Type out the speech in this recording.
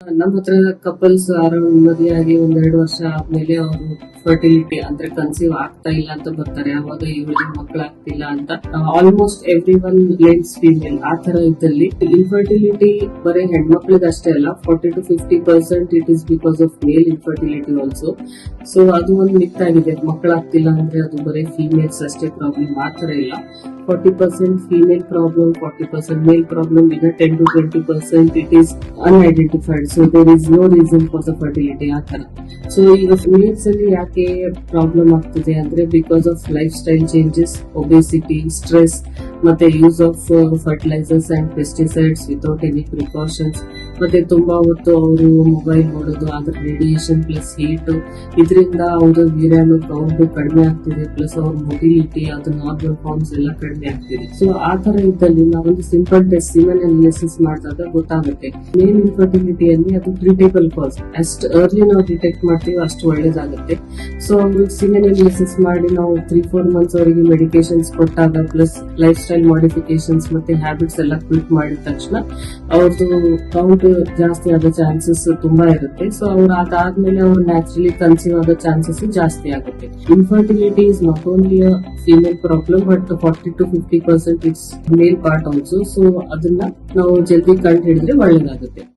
ನಮ್ಮ ಹತ್ರ couples around ಮದುವೆಯಾಗಿ 1-2 ವರ್ಷ ಆದ್ಮೇಲೆ ಅವರು ಫರ್ಟಿಲಿಟಿ ಅಂದ್ರೆ ಕನ್ಸೀವ್ ಆಗ್ತಾ ಇಲ್ಲ ಅಂತ ಬರ್ತಾರೆ. ಅವಾಗ ಇವಳಿಗೆ ಮಕ್ಕಳಾಗ್ತಿಲ್ಲ ಅಂತ almost every one blames female. ಆ ತರ ಇದ್ದಲ್ಲಿ ಇನ್ಫರ್ಟಿಲಿಟಿ ಬರೀ ಹೆಣ್ಮಕ್ಳಿಗೆ ಅಷ್ಟೇ ಅಲ್ಲ, 40-50% it is because of male infertility also. So ಅದು ಒಂದು ಮಿತ್ ಆಗಿದೆ, ಮಕ್ಕಳಾಗ್ತಿಲ್ಲ ಅಂದ್ರೆ ಅದು ಬರೀ ಫೀಮೇಲ್ಸ್ ಅಷ್ಟೇ ಪ್ರಾಬ್ಲಮ್. ಆ ತರ ಇಲ್ಲ, 40% ಫೀಮೇಲ್ ಪ್ರಾಬ್ಲಮ್, 40% ಮೇಲ್ ಪ್ರಾಬ್ಲಮ್, ಇನ್ನು 10-20% it is unidentified. So there is no reason for the fertility. ಆ ತರ. ಸೊ ಈಗ ಫೀಮೇಲ್ಸ್ ಅಲ್ಲಿ ಯಾಕೆ ಪ್ರಾಬ್ಲಮ್ ಆಗ್ತಿದೆ ಅಂದ್ರೆ because of lifestyle changes, obesity, stress, ಮತ್ತೆ use of fertilisers and pesticides without any precautions, ಮತ್ತೆ ತುಂಬಾ ಹೊತ್ತು ಅವರು ಮೊಬೈಲ್ ನೋಡೋದು, ಅದ್ರ ರೇಡಿಯೇಷನ್ ಪ್ಲಸ್ ಹೀಟ್, ಇದರಿಂದ ಅವರ ವೀರ್ಯಾಣು ಕೌಂಟ್ ಕಡಿಮೆ ಆಗ್ತಿದೆ. ಪ್ಲಸ್ ಅವ್ರ ಮೊಟಿಲಿಟಿ, ಅದು ನಾರ್ಮಲ್ ಫಾರ್ಮ್ಸ್ ಎಲ್ಲ ಕಡಿಮೆ ಆಗ್ತಿದೆ. ಸೊ ಆ ತರ ಇದ್ದಲ್ಲಿ ನಾವೊಂದು ಸಿಂಪಲ್ ಟೆಸ್ಟ್ ಸಿಮೆನ್ ಅನಾಲಿಸಿಸ್ ಮಾಡಿದಾಗ ಗೊತ್ತಾಗುತ್ತೆ. ಮೇಲ್ ಇನ್ಫರ್ಟಿಲಿಟಿ ಅಲ್ಲಿ ಅದು ಟ್ರೀಟೇಬಲ್ ಕಾಸ್. ಅಷ್ಟು ಅರ್ಲಿ ನಾವು ಡಿಟೆಕ್ಟ್ ಮಾಡ್ತೀವಿ ಅಷ್ಟು ಒಳ್ಳೇದಾಗುತ್ತೆ. ಸೊ ಅವ್ರಿಗೆ ಸಿಮೆನ್ ಅನಾಲಿಸಿಸ್ ಮಾಡಿ ನಾವು 3-4 ಮಂತ್ಸ್ ಅವರಿಗೆ ಮೆಡಿಕೇಶನ್ಸ್ ಕೊಟ್ಟಾಗ, ಪ್ಲಸ್ ಲೈಫ್ ಸ್ಟೈಲ್ ಮಾಡಿಫಿಕೇಶನ್ಸ್ ಮತ್ತೆ ಹ್ಯಾಬಿಟ್ಸ್ ಎಲ್ಲ ಕ್ವಿಟ್ ಮಾಡಿದ ತಕ್ಷಣ ಅವ್ರದ್ದು ಕೌಂಟ್ ಜಾಸ್ತಿ ಆಗೋ ಚಾನ್ಸಸ್ ತುಂಬಾ ಇರುತ್ತೆ. ಸೊ ಅವ್ರು ಅದಾದ್ಮೇಲೆ ಅವ್ರು ನ್ಯಾಚುರಲಿ ಕನ್ಸೀವ್ ಆಗೋ ಚಾನ್ಸಸ್ ಜಾಸ್ತಿ ಆಗುತ್ತೆ. Infertility is not only a female problem but 40-50% it's male part also. So ಅದನ್ನ ನಾವು ಜಲ್ದಿ ಕಂಡು ಹಿಡಿದ್ರೆ ಒಳ್ಳೇದಾಗುತ್ತೆ.